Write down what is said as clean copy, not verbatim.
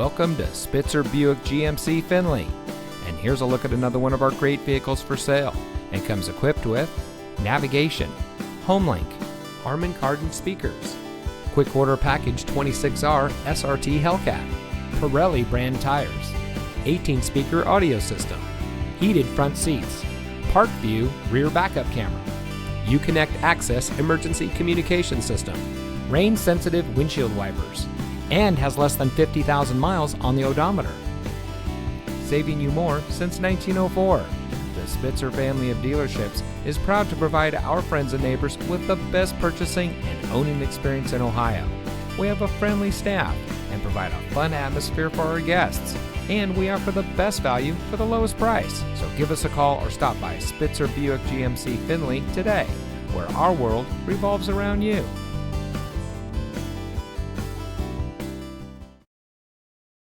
Welcome to Spitzer Buick GMC Findlay. And here's a look at another one of our great vehicles for sale. And comes equipped with navigation, HomeLink, Harman Kardon speakers, Quick Order Package 26R SRT Hellcat, Pirelli brand tires, 18-speaker audio system, heated front seats, Park View rear backup camera, Uconnect Access emergency communication system, rain-sensitive windshield wipers, and has less than 50,000 miles on the odometer. Saving you more since 1904. The Spitzer family of dealerships is proud to provide our friends and neighbors with the best purchasing and owning experience in Ohio. We have a friendly staff and provide a fun atmosphere for our guests. And we offer the best value for the lowest price. So give us a call or stop by Spitzer Buick GMC Findlay today, where our world revolves around you.